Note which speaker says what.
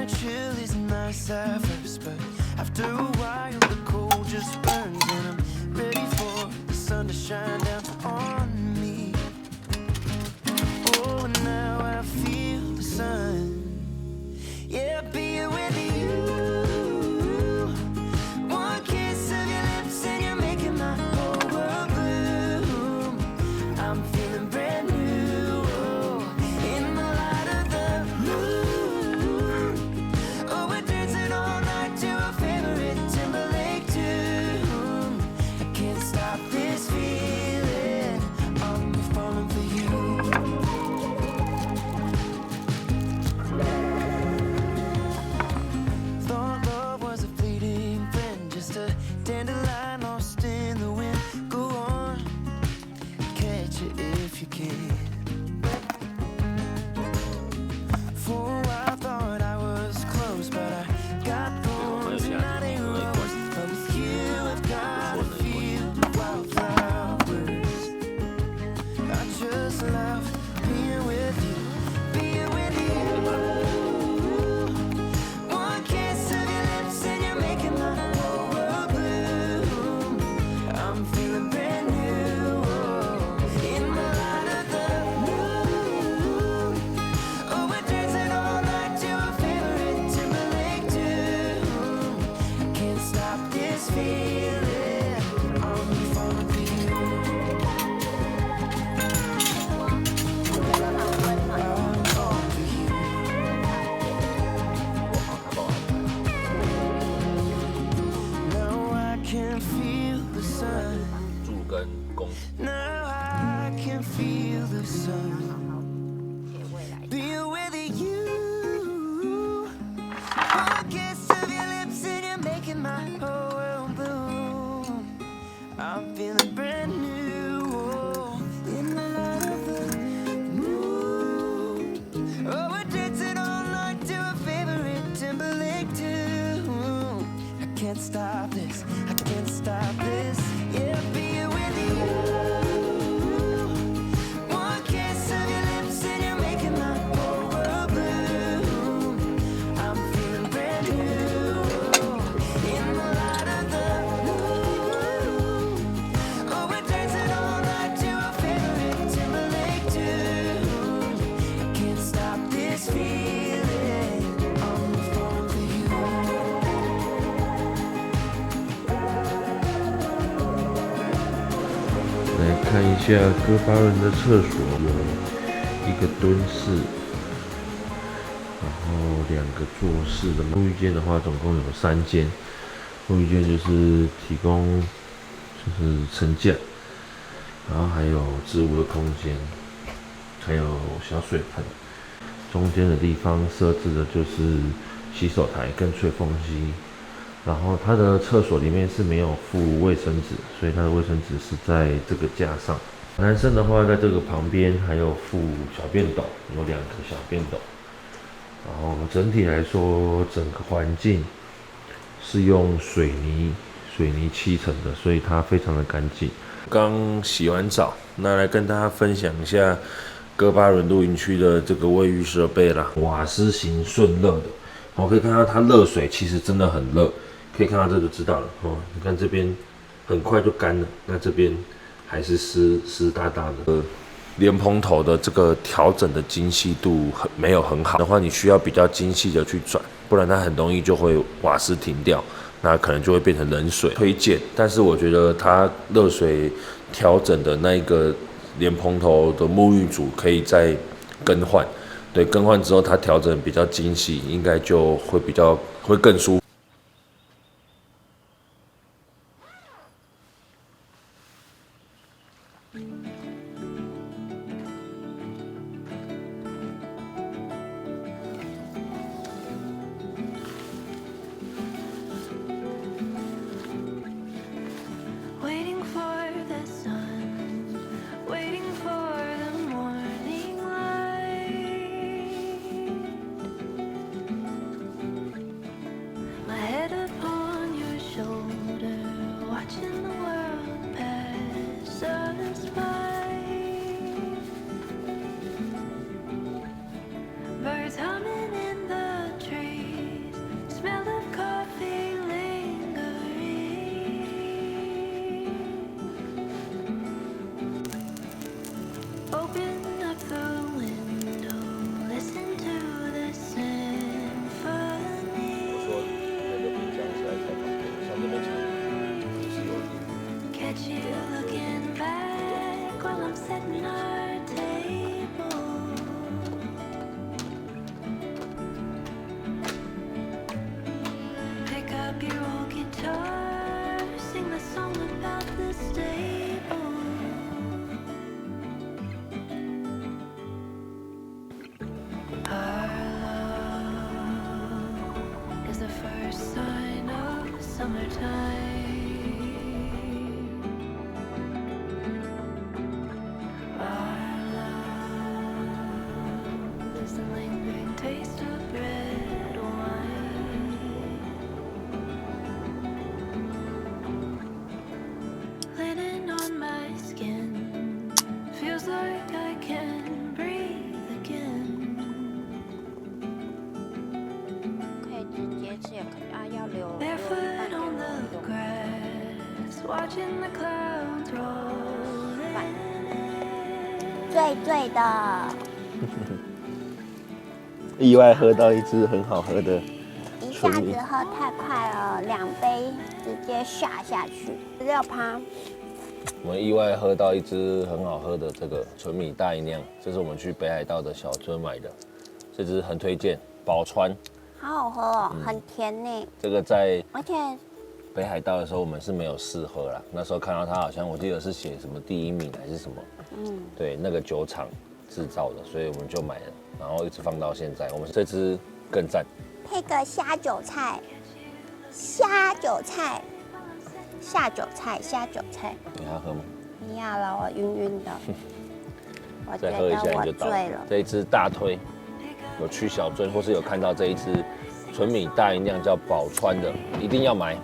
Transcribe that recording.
Speaker 1: kinda chill is nice at first, but after a while the cold just burns, and I'm ready for the sun to shine down on me. Oh, and now I feel the sun. Yeah, being with you. One kiss of your lips and you're making my whole world bloom. I'm feeling brand new, oh, in the light of the moon. Oh, we're dancing all night to a favorite Timberlake tune. I can't stop this feeling, I'm falling for you. Thought love was a fleeting friend, just a dandelion lost in the wind. Go on, catch it if you can. For a while thought I was close, but I got thorns and I ain't rose. But with you I've got a field of wildflowers. I just love being with you, being with you. One kiss of your lips and you're making my whole world bloom. I'm feeling brand new, oh, in the light of the moon. Oh, we're dancing all night to a favorite Timberlake tune. I can't stop this feeling, I'm falling for you. I'm falling for you. Now I can feel the sun.
Speaker 2: 柱跟弓
Speaker 1: Now I can feel the sun. Being with you. One kiss of your lips and you're making my whole world bloom. I'm feeling brand new, oh, in the light of the moon. Oh, we're dancing all night to a favorite Timberlake tune. I can't stop this, I can't stop this. Yeah, being with you. One kiss of your lips and you're making my whole world bloom. I'm feeling brand new, oh, in the light of the moon. Oh, we're dancing all night to a favorite Timberlake tune. I can't stop this feeling, I'm falling for you.
Speaker 3: 来看一下哥巴伦的厕所，有一个蹲式，然后2个坐式的沐浴间的话，总共有3间。沐浴间就是提供就是层架，然后还有置物的空间，还有小水盆。中间的地方设置的就是洗手台跟吹风机。然后它的厕所里面是没有附卫生纸，所以它的卫生纸是在这个架上。男生的话，在这个旁边还有附小便斗，有2个小便斗。然后整体来说，整个环境是用水泥砌成的，所以它非常的干净。刚洗完澡，那来跟大家分享一下哥巴伦露营区的这个卫浴设备啦，瓦斯型顺热的。我可以看到它热水其实真的很热。可以看到这就知道了哦，你看这边很快就干了，那这边还是湿哒哒的。莲蓬头的这个调整的精细度没有很好的话，你需要比较精细的去转，不然它很容易就会瓦斯停掉，那可能就会变成冷水。推荐，但是我觉得它热水调整的那一个莲蓬头的沐浴组可以再更换，对，更换之后它调整比较精细，应该就会更舒服。
Speaker 1: Waiting for the sun, waiting for the morning light.
Speaker 2: 醉的，
Speaker 4: 意外喝到一支很好喝的，
Speaker 2: 一下子喝太快了，2杯直接下去，16%。
Speaker 4: 我们意外喝到一支很好喝的这个纯米大吟酿，这是我们去北海道的小樽买的，这支很推荐，宝川，
Speaker 2: 好好喝哦，很甜呢。
Speaker 4: 这个在
Speaker 2: 而且
Speaker 4: 北海道的时候我们是没有试喝啦，那时候看到它好像我记得是写什么第1名还是什么，对，那个酒厂制造的，所以我们就买了，然后一直放到现在。我们这支更赞，
Speaker 2: 配个虾韭菜，虾韭菜，下酒菜，虾韭菜。
Speaker 4: 你还喝吗？
Speaker 2: 不要了，我晕晕的。我觉
Speaker 4: 再喝一下
Speaker 2: 得我
Speaker 4: 你就倒
Speaker 2: 醉了。
Speaker 4: 这一支大推，有去小樽或是有看到这一支纯米大吟酿叫宝川的，一定要买。